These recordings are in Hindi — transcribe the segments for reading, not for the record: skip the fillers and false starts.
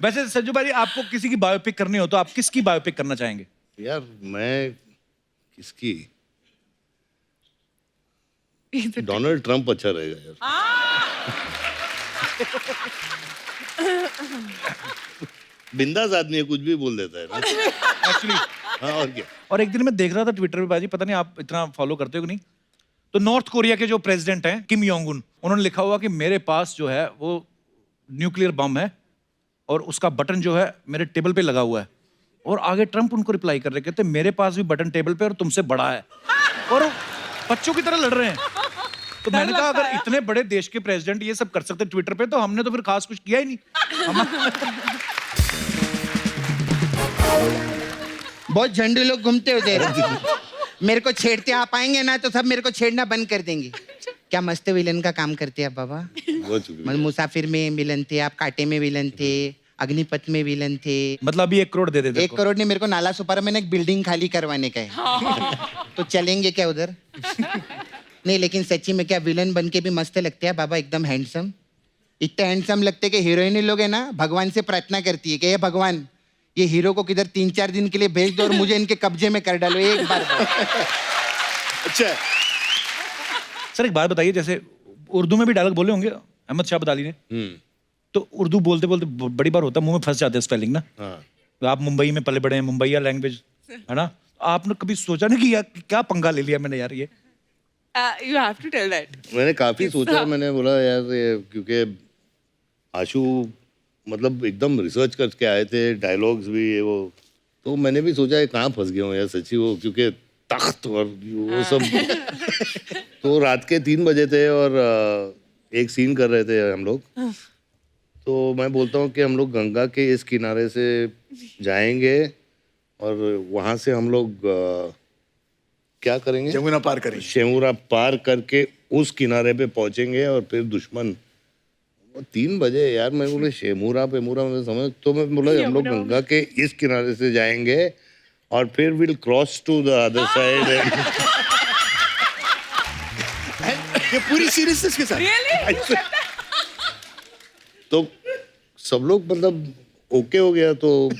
वैसे संजू भाई आपको किसी की बायोपिक करनी हो तो आप किसकी बायोपिक करना चाहेंगे? यार मैं किसकी डोनाल्ड ट्रंप अच्छा रहेगा यार। बिंदास आदमी है, कुछ भी बोल देता है ना। एक्चुअली हाँ और क्या। और एक दिन मैं देख रहा था ट्विटर पे बाजी, पता नहीं आप इतना फॉलो करते हो कि नहीं, तो नॉर्थ कोरिया के जो प्रेसिडेंट हैं किम योंग उन, उन्होंने लिखा हुआ कि मेरे पास जो है वो न्यूक्लियर बम है और उसका बटन जो है मेरे टेबल पे लगा हुआ है। और आगे ट्रंप उनको रिप्लाई कर रहे, कहते मेरे पास भी बटन टेबल पे और तुमसे बड़ा है, और वो बच्चों की तरह लड़ रहे हैं। तो मैंने कहा अगर इतने बड़े देश के प्रेसिडेंट ये सब कर सकते ट्विटर पे, तो हमने तो फिर खास कुछ किया ही नहीं। बहुत झंडे लोग घूमते हो दे रहे। मेरे को छेड़ते आप आएंगे ना तो सब मेरे को छेड़ना बंद कर देंगे। क्या मस्त विलन का काम करते हैं आप बाबा। बहुत शुक्रिया। मुसाफिर में विलन थे आप, कांटे में विलन थे, अग्निपथ में विलन थे। मतलब अभी 1 करोड़ दे देते 1 करोड़ ने मेरे को नाला सुपारा में एक बिल्डिंग खाली करवाने का है। तो चलेंगे क्या उधर? नहीं लेकिन सच्ची में क्या विलन बन के भी मस्त लगते हैं बाबा, एकदम हैंडसम। इतने हैंडसम लगते कि हीरोइन लोग है ना भगवान से प्रार्थना करती है कि हे भगवान ये हीरो को किधर 3-4 दिन के लिए भेज दो और मुझे इनके कब्जे में कर डालो एक बार। अच्छा सर एक बात बताइए, जैसे उर्दू में भी डायलॉग बोले होंगे अहमद शाह अब्दाली ने, तो उर्दू बोलते बोलते बड़ी बार होता है मुंह में फंस जाते हैं स्पेलिंग ना। हाँ। आप मुंबई में पले बड़े हैं, मुंबईया लैंग्वेज है ना, आपने कभी सोचा नहीं कि यार क्या पंगा ले लिया मैंने यार ये? You have to tell that. मैंने काफी सोचा, मैंने बोला यार ये क्योंकि आशु मतलब एकदम रिसर्च करके आए थे, डायलॉग्स भी ये वो, तो मैंने भी सोचा ये कहाँ फंस गया हूँ यार सच्ची, वो क्योंकि तख्त और वो सब। तो रात के 3 बजे थे और एक सीन कर रहे थे हम लोग। तो मैं बोलता हूँ कि हम लोग गंगा के इस किनारे से जाएंगे और वहाँ से हम लोग क्या करेंगे, जमुना पार करेंगे, शेमुरा पार करके उस किनारे पे पहुंचेंगे और फिर दुश्मन 3 बजे यार मैं बोले शेमुरा पेमुरा में समझ, तो मैं बोला हम लोग गंगा के इस किनारे से जाएंगे और फिर will cross to the other side. ये पूरी सीरीज के साथ Really? तो सब लोग मतलब ओके हो गया, तो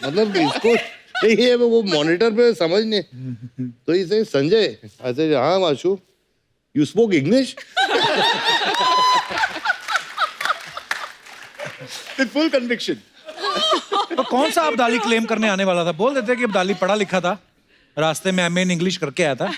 मतलब इसको ये वो मॉनिटर पे समझ नहीं, तो इसे संजय ऐसे हाँ Ashu you spoke English with full conviction. तो कौन सा अब्दाली क्लेम करने आने वाला था? बोल देते कि अब्दाली पढ़ा लिखा था, रास्ते में एमए इन इंग्लिश करके आया था।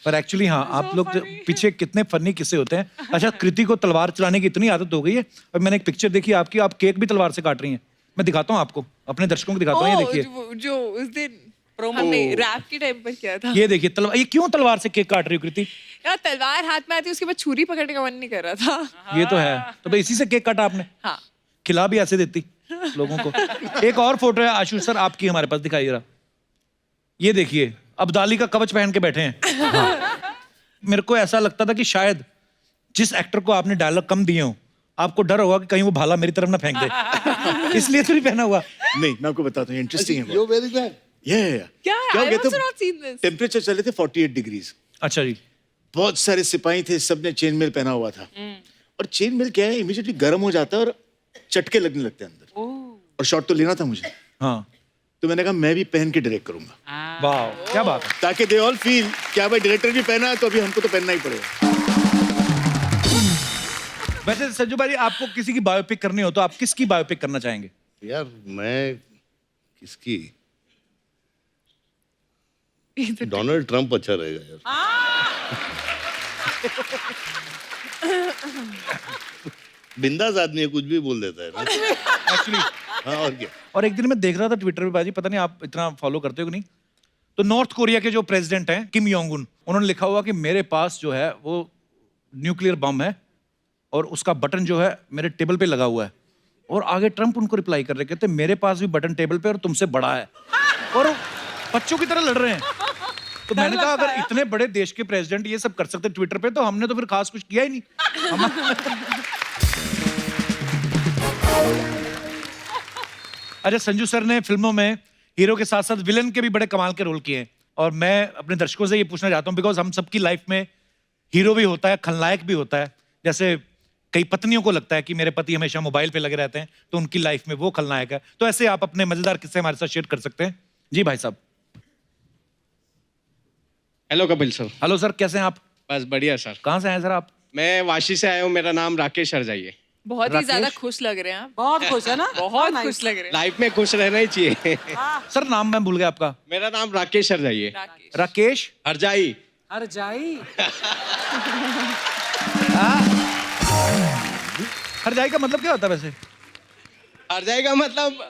पर एक्चुअली हाँ आप लोग पीछे कितने फनी किस्से होते हैं। अच्छा कृति को तलवार चलाने की इतनी आदत हो गई है, और मैंने एक पिक्चर देखी आपकी, आप केक भी तलवार से काट रही हैं। मैं दिखाता हूँ आपको, अपने दर्शकों को दिखाता हूँ, ये देखिए। जो उस दिन हमने रैप के टाइम पर किया था। ये देखिए तलवार, ये क्यों तलवार से केक काट रही हो कृति? यार तलवार हाथ में आती, उसके बाद छुरी पकड़ने का मन नहीं कर रहा था। ये तो है, तो भाई इसी से केक काटा आपने? हाँ। खिला भी ऐसे देती लोगों को। एक और फोटो है आशु सर आपकी हमारे पास, दिखाइए जरा। ये देखिए अब्दाली का कवच पहन के बैठे हैं। हाँ। मेरे को ऐसा लगता था कि शायद जिस एक्टर को आपने डायलॉग कम दिए हो, आपको डर होगा कि कहीं वो भाला मेरी तरफ ना फेंक दे, इसलिए तो नहीं पहना हुआ। नहीं मैं आपको बताता हूँ, इंटरेस्टिंग है। You very bad. क्या क्या I कहते also not seen this. Temperature चले थे 48 डिग्रीज। अच्छा जी। बहुत सारे सिपाही थे, सबने चेन मेल पहना हुआ था। और चेन मेल क्या है, इमीडिएटली गर्म हो जाता है और चटके लगने लगते हैं अंदर। और शॉट तो लेना था मुझे, हाँ तो मैंने कहा मैं भी पहन के डायरेक्ट करूंगा, वाह क्या बात है। ताकि दे ऑल फील क्या भाई डायरेक्टर भी पहना है तो अभी हमको तो पहनना ही पड़ेगा। वैसे संजू भाई आपको किसी की बायोपिक करनी हो तो आप किसकी बायोपिक करना चाहेंगे? यार मैं किसकी डोनाल्ड ट्रंप अच्छा रहेगा यार। बिंदास आदमी है, कुछ भी बोल देता है ना। एक्चुअली हाँ और क्या। और एक दिन मैं देख रहा था ट्विटर पे बाजी, पता नहीं आप इतना फॉलो करते हो कि नहीं, तो नॉर्थ कोरिया के जो प्रेसिडेंट हैं किम योंग उन, उन्होंने लिखा हुआ कि मेरे पास जो है वो न्यूक्लियर बम है और उसका बटन जो है मेरे टेबल पे लगा हुआ है। और आगे ट्रंप उनको रिप्लाई कर रहे, कहते मेरे पास भी बटन टेबल पे और तुमसे बड़ा है, और वो बच्चों की तरह लड़ रहे हैं। तो मैंने कहा अगर इतने बड़े देश के प्रेसिडेंट ये सब कर सकते ट्विटर पे, तो हमने तो फिर खास कुछ किया ही नहीं। अच्छा संजू सर ने फिल्मों में हीरो के साथ साथ विलन के भी बड़े कमाल के रोल किए हैं, और मैं अपने दर्शकों से ये पूछना चाहता हूँ, बिकॉज हम सबकी लाइफ में हीरो भी होता है, खलनायक भी होता है। जैसे कई पत्नियों को लगता है कि मेरे पति हमेशा मोबाइल पे लगे रहते हैं तो उनकी लाइफ में वो खलनायक है। तो ऐसे आप अपने मजेदार किस्से हमारे साथ शेयर कर सकते हैं। जी भाई साहब। Hello Kapil sir. Hello sir, कैसे हैं आप? बस बढ़िया सर। कहाँ से आए सर आप? मैं वाशी से आया हूँ, मेरा नाम राकेश हरजाई है। बहुत ही राकेश? ज्यादा खुश लग रहे हैं आप। बहुत खुश है ना? बहुत खुश लग रहे हैं। लाइफ में खुश रहना ही चाहिए। सर नाम मैं भूल गया आपका। मेरा नाम राकेश हरजाई है। राकेश। राकेश हरजाई। हर जाई। हरजाई का मतलब क्या होता है वैसे? हरजाई का मतलब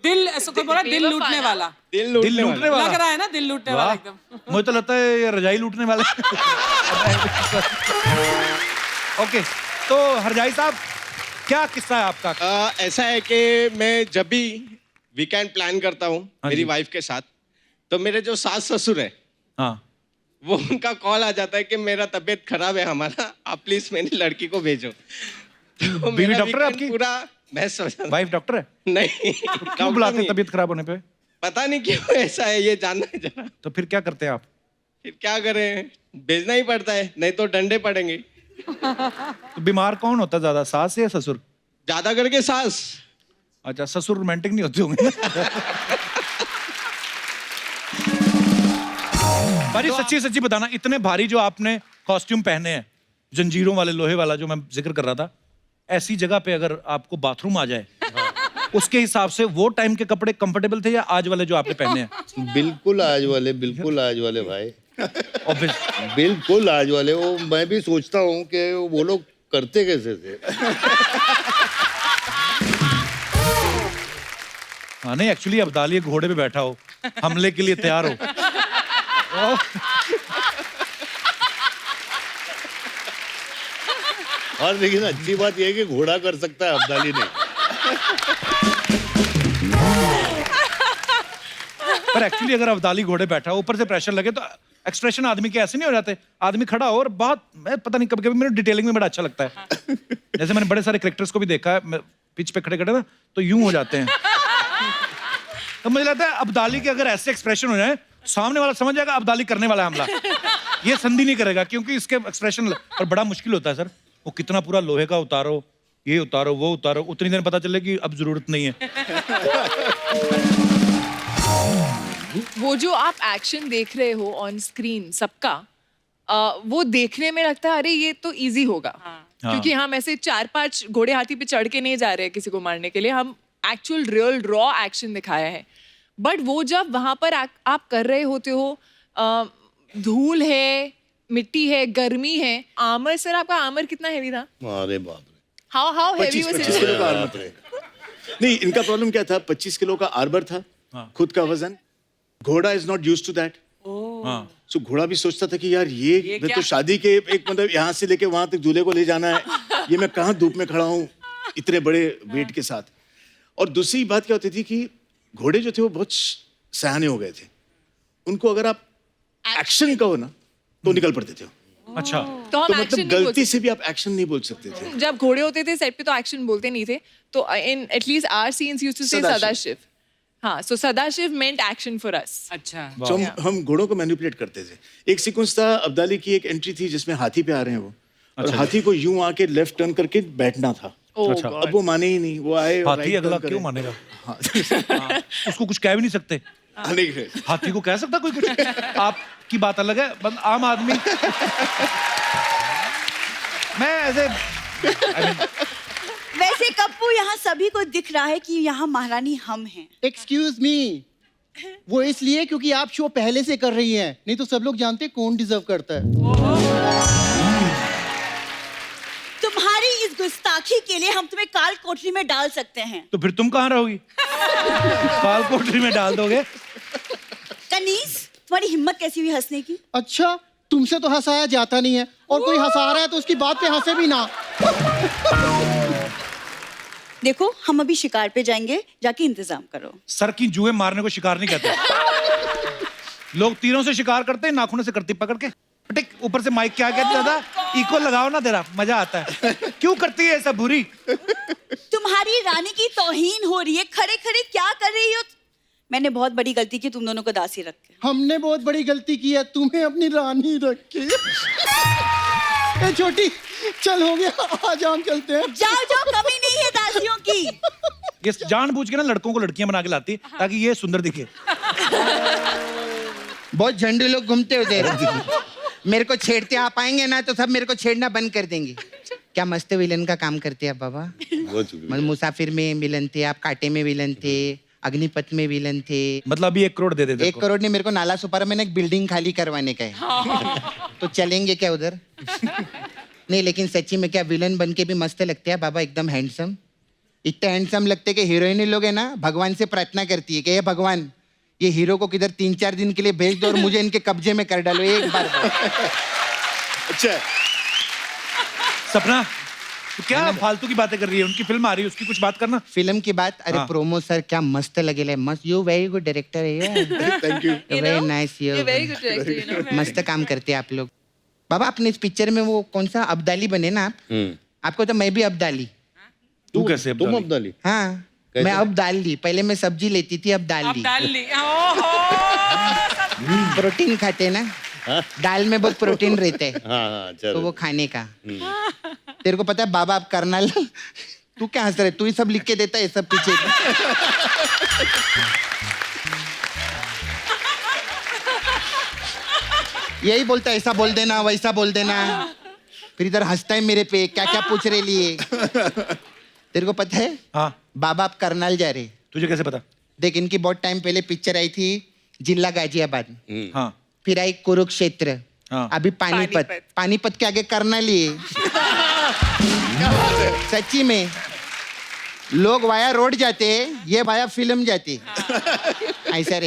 दिल, ऐसा कोई बोला दिल लूटने वाला। दिल दिल लूटने वाला। लग रहा है ना दिल लूटने वाला वाह, एकदम। मुझे तो लगता है ये रजाई लूटने वाले। ओके, तो हरजाई साहब क्या किस्सा है आपका? ऐसा है कि मैं जब भी वीकेंड प्लान करता हूँ हाँ मेरी जी। वाइफ के साथ, तो मेरे जो सास ससुर है हाँ, वो उनका कॉल आ जाता है कि मेरा तबीयत खराब है हमारा, आप प्लीज मेरी लड़की को भेजो। तो बीवी मेरा डॉक्टर है weekend आपकी? पूरा मैं समझ वाइफ डॉक्टर है? नहीं क्यों डॉक्टर बुलाते नहीं। तबीयत खराब होने पे? पता नहीं क्यों ऐसा है, ये जानना है जरा। तो फिर क्या करते हैं आप? फिर क्या करें, भेजना ही पड़ता है, नहीं तो डंडे पड़ेंगे। तो बीमार कौन होता है ज्यादा, सास या ससुर? ज्यादा करके सास। अच्छा, ससुर रोमांटिक नहीं होते होंगे। भाई सच्ची सच्ची बताना, इतने भारी जो आपने कॉस्ट्यूम पहने हैं, जंजीरों वाले, लोहे वाला जो मैं जिक्र कर रहा था, ऐसी जगह पे अगर आपको बाथरूम आ जाए, उसके हिसाब से वो टाइम के कपड़े कंफर्टेबल थे या आज वाले जो आपने पहने हैं? बिल्कुल आज वाले, बिल्कुल आज वाले भाई, Obvious- बिल्कुल आज वाले। वो मैं भी सोचता हूँ कि वो लोग करते कैसे थे। हाँ नहीं, एक्चुअली अब्दाली घोड़े पे बैठा हो, हमले के लिए तैयार हो। और लेकिन अच्छी बात यह है कि घोड़ा कर सकता है, अब्दाली नहीं। पर एक्चुअली अगर अब्दाली घोड़े बैठा हो, ऊपर से प्रेशर लगे तो एक्सप्रेशन आदमी के ऐसे नहीं हो जाते। आदमी खड़ा हो और बहुत, मैं पता नहीं, कभी कभी मेरे डिटेलिंग में बड़ा अच्छा लगता है। जैसे मैंने बड़े सारे क्रिकेटर्स को भी देखा है, पिच पे खड़े खड़े ना तो यूं हो जाते हैं। तो मुझे लगता है अब्दाली के अगर ऐसे एक्सप्रेशन हो जाए, सामने वाला समझ जाएगा अब्दाली करने वाला है हमला। ये संधि नहीं करेगा क्योंकि इसके एक्सप्रेशन पर बड़ा मुश्किल होता है सर। वो कितना पूरा लोहे का उतारो, ये उतारो, वो उतारो, उतनी देर पता चले कि अब जरूरत नहीं है। वो जो आप एक्शन देख रहे हो ऑन स्क्रीन सबका, वो देखने में लगता है अरे ये तो इजी होगा। क्योंकि हम ऐसे 4-5 घोड़े हाथी पे चढ़ के नहीं जा रहे हैं किसी को मारने के लिए, हम एक्चुअल रियल रॉ एक्शन दिखाया है। बट वो जब वहां पर आप कर रहे होते हो, धूल है, मिट्टी है, गर्मी है, आर्मर, सर आपका आर्मर कितना हैवी था? अरे बाप रे, हाउ हैवी 25 किलो का आर्मर बाप रे। नहीं, इनका प्रॉब्लम क्या था, 25 किलो का आर्मर था, खुद का वजन। घोड़ा is not used to that. हाँ, सो घोड़ा भी सोचता था कि यार ये मैं तो शादी के एक मतलब यहाँ से लेके वहां तक दूल्हे को ले जाना है, ये मैं कहाँ धूप में खड़ा हूँ इतने बड़े वेट के साथ। और दूसरी बात क्या होती थी कि घोड़े जो थे वो बहुत सयाने हो गए थे, उनको अगर आप एक्शन कहो ना तो निकल पड़ते थे। अच्छा। तो हम तो एक्शन मतलब नहीं बोल गलती से भी आप एक्शन नहीं बोल सकते थे। जब घोड़े होते थे सेट पे तो एक्शन बोलते नहीं थे, तो in at least our scenes used to say Sadashiv. Sadashiv. हाँ, so Sadashiv meant action for us. अच्छा। तो हम घोड़ों को मैनिपुलेट करते थे। एक सीक्वेंस था, अब्दाली की एक एंट्री थी जिसमें हाथी पे आ रहे हैं वो, और हाथी को यूं आके लेफ्ट टर्न करके बैठना था। अच्छा। अब वो माने ही नहीं, वो आए और हाथी right अगला turn क्यों करे। मानेगा? हाँ। उसको कुछ कह भी नहीं सकते। नहीं गए। हाथी को कह सकता कोई कुछ? आपकी बात अलग है, बस आम आदमी। मैं ऐसे वैसे कप्पू, यहाँ सभी को दिख रहा है कि यहाँ महारानी हम हैं। एक्सक्यूज मी, वो इसलिए क्योंकि आप शो पहले से कर रही हैं, नहीं तो सब लोग जानते हैं कौन डिजर्व करता है। तुम्हारी इस गुस्ताखी के लिए हम तुम्हें काल कोठरी में डाल सकते हैं। तो फिर तुम कहाँ रहोगी? काल कोठरी में डाल दोगे? कनीज, तुम्हारी हिम्मत कैसी हुई हंसने की? अच्छा, तुमसे तो हंसाया जाता नहीं है, और कोई हंसा रहा है तो उसकी बात पे हंसे भी ना। देखो, हम अभी शिकार पे जाएंगे, जाके इंतजाम करो। सर की जुए मारने को शिकार नहीं कहते। लोग तीरों से शिकार करते हैं, नाखूनों से करती पकड़ के। टिक, ऊपर से माइक क्या कहते दादा, इको लगाओ ना, तेरा मजा आता है। क्यों करती है ऐसा बुरी? तुम्हारी रानी की तौहीन हो रही है, खड़े खड़े क्या कर रही हो? मैंने बहुत बड़ी गलती की तुम दोनों को दासी रख के। हमने बहुत बड़ी गलती की है, तुम्हें अपनी रानी रखी। ए छोटी चल हो गया, आज हम चलते हैं। जाओ जाओ, कमी नहीं है दासियों की। ये जानबूझ के ना लड़कों को लड़कियां बना के लाती ताकि ये सुंदर दिखे। बहुत झंडे लोग घूमते होते हैं। मेरे को छेड़ते आप आएंगे ना तो सब मेरे को छेड़ना बंद कर देंगे। क्या मस्त विलन का काम करते हैं आप बाबा। बहुत शुक्रिया। मतलब मुसाफिर में विलन थे आप, कांटे में विलन थे, अग्निपथ में विलन थे। मतलब अभी 1 करोड़ दे दे 1 करोड़ ने मेरे को नाला सुपारा में ना एक बिल्डिंग खाली करवाने का है। तो चलेंगे क्या उधर? नहीं लेकिन सच्ची में क्या विलन बन के भी मस्त लगते हैं बाबा, एकदम हैंडसम। इतने हैंडसम लगते कि हीरोइन लोग है ना भगवान से प्रार्थना करती है कि हे भगवान ये हीरो को किधर 3-4 दिन के लिए भेज दो और मुझे इनके कब्जे में कर डालो एक बार। अच्छा सपना तो क्या फालतू की बातें कर रही है? उनकी फिल्म आ रही है, उसकी कुछ बात करना। फिल्म की बात, अरे हाँ। प्रोमो सर क्या मस्त लगेला, मस्त। यू वेरी गुड डायरेक्टर है, thank you. Very nice. You're very good director, you know. मस्त काम करते हैं आप लोग। बाबा अपने इस पिक्चर में वो कौन सा अब्दाली बने ना आप? आपको तो मैं भी अब्दाली। तू कैसे तुम अब्दाली? हाँ कैसे? मैं अब दाल ली, पहले मैं सब्जी लेती थी, अब दाल अब ली। डाल ली। ओहो प्रोटीन खाते हैं ना, दाल में बहुत प्रोटीन रहता है हाँ तो चलो। वो खाने का। तेरे को पता है बाबा आप करनाल, तू क्या हंस रहे? तू ही सब लिख के देता है सब पीछे। यही बोलता है ऐसा बोल देना वैसा बोल देना, फिर इधर हंसता है मेरे पे, क्या क्या पूछ रहे लिए। तेरे को पता है हाँ, बाबा आप करनाल जा रहे? तुझे कैसे पता? देख इनकी बहुत टाइम पहले पिक्चर आई थी जिला गाजियाबाद, हाँ फिर आई कुरुक्षेत्र, हाँ। अभी पानीपत। पानीपत के आगे करनाल ही है। सच्ची में लोग वाया रोड जाते, ये वाया फिल्म जाती, ऐसा रहता।